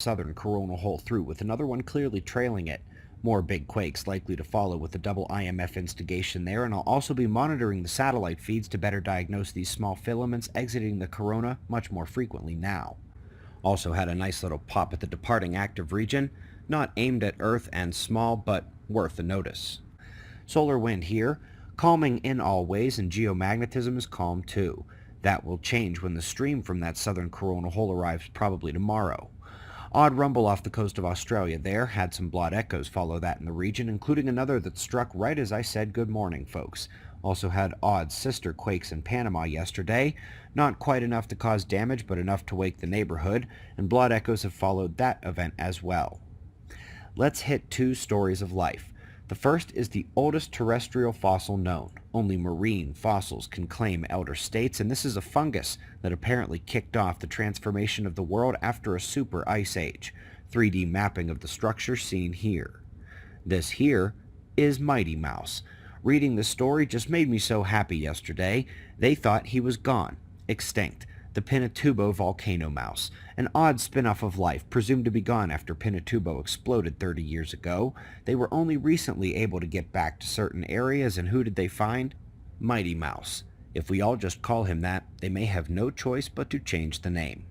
southern coronal hole through, with another one clearly trailing it. More big quakes likely to follow with the double IMF instigation there, and I'll also be monitoring the satellite feeds to better diagnose these small filaments exiting the corona much more frequently now. Also had a nice little pop at the departing active region, not aimed at Earth and small, but worth a notice. Solar wind here, calming in all ways, and geomagnetism is calm too. That will change when the stream from that southern coronal hole arrives probably tomorrow. Odd rumble off the coast of Australia there, had some blood echoes follow that in the region, including another that struck right as I said good morning, folks. Also had odd sister quakes in Panama yesterday, not quite enough to cause damage, but enough to wake the neighborhood, and blood echoes have followed that event as well. Let's hit two stories of life. The first is the oldest terrestrial fossil known. Only marine fossils can claim elder states, and this is a fungus that apparently kicked off the transformation of the world after a super ice age. 3D mapping of the structure seen here. This here is Mighty Mouse. Reading the story just made me so happy yesterday. They thought he was gone, extinct. The Pinatubo volcano mouse, an odd spin-off of life, presumed to be gone after Pinatubo exploded 30 years ago. They were only recently able to get back to certain areas, and who did they find? Mighty Mouse. If we all just call him that, they may have no choice but to change the name.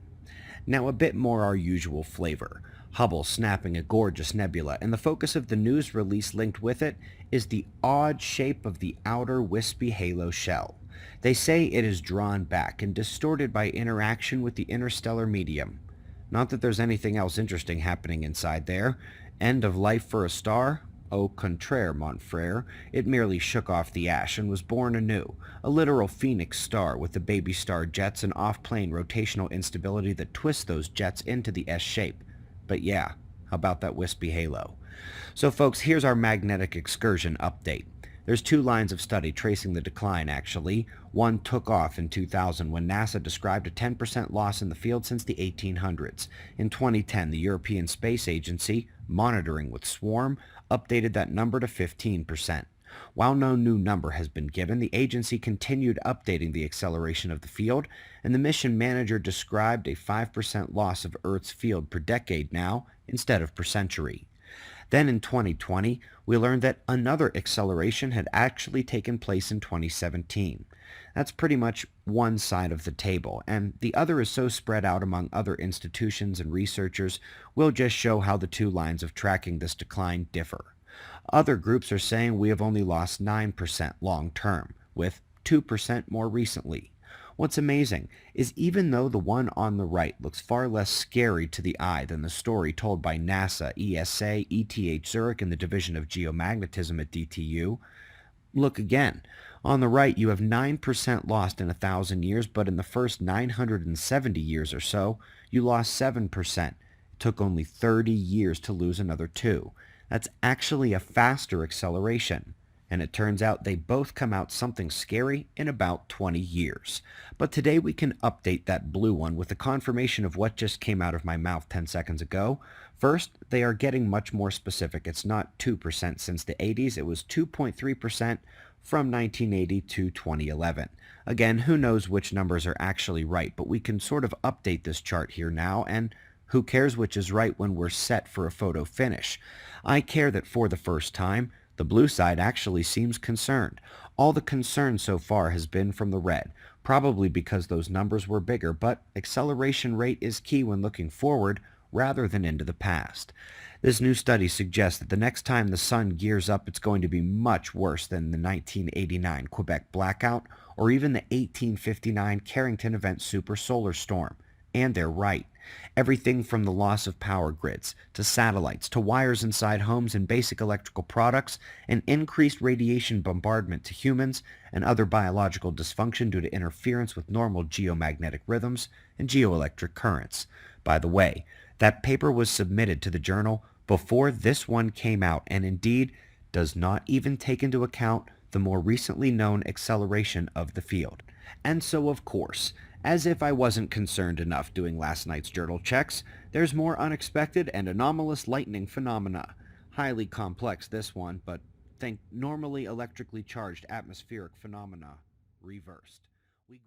Now a bit more our usual flavor. Hubble snapping a gorgeous nebula, and the focus of the news release linked with it is the odd shape of the outer wispy halo shell. They say it is drawn back and distorted by interaction with the interstellar medium. Not that there's anything else interesting happening inside there. End of life for a star? Au contraire, mon frere. It merely shook off the ash and was born anew, a literal phoenix star with the baby star jets and off-plane rotational instability that twists those jets into the S shape. But yeah, how about that wispy halo? So folks, here's our magnetic excursion update. There's two lines of study tracing the decline, actually. One took off in 2000 when NASA described a 10% loss in the field since the 1800s. In 2010, the European Space Agency, monitoring with SWARM, updated that number to 15%. While no new number has been given, the agency continued updating the acceleration of the field, and the mission manager described a 5% loss of Earth's field per decade now, instead of per century. Then in 2020, we learned that another acceleration had actually taken place in 2017. That's pretty much one side of the table, and the other is so spread out among other institutions and researchers, we'll just show how the two lines of tracking this decline differ. Other groups are saying we have only lost 9% long term, with 2% more recently. What's amazing is even though the one on the right looks far less scary to the eye than the story told by NASA, ESA, ETH Zurich, and the Division of Geomagnetism at DTU, look again. On the right, you have 9% lost in 1,000 years, but in the first 970 years or so, you lost 7%. It took only 30 years to lose another 2. That's actually a faster acceleration. And it turns out they both come out something scary in about 20 years. But today we can update that blue one with the confirmation of what just came out of my mouth 10 seconds ago. First, they are getting much more specific. It's not 2% since the 80s, it was 2.3% from 1980 to 2011. Again, who knows which numbers are actually right, but we can sort of update this chart here now, and who cares which is right when we're set for a photo finish? I care that for the first time, the blue side actually seems concerned. All the concern so far has been from the red, probably because those numbers were bigger, but acceleration rate is key when looking forward rather than into the past. This new study suggests that the next time the sun gears up, it's going to be much worse than the 1989 Quebec blackout or even the 1859 Carrington event super solar storm. And they're right. Everything from the loss of power grids, to satellites, to wires inside homes and basic electrical products, and increased radiation bombardment to humans, and other biological dysfunction due to interference with normal geomagnetic rhythms and geoelectric currents. By the way, that paper was submitted to the journal before this one came out, and indeed does not even take into account the more recently known acceleration of the field. And so, of course, as if I wasn't concerned enough doing last night's journal checks, there's more unexpected and anomalous lightning phenomena. Highly complex, this one, but think normally electrically charged atmospheric phenomena reversed. We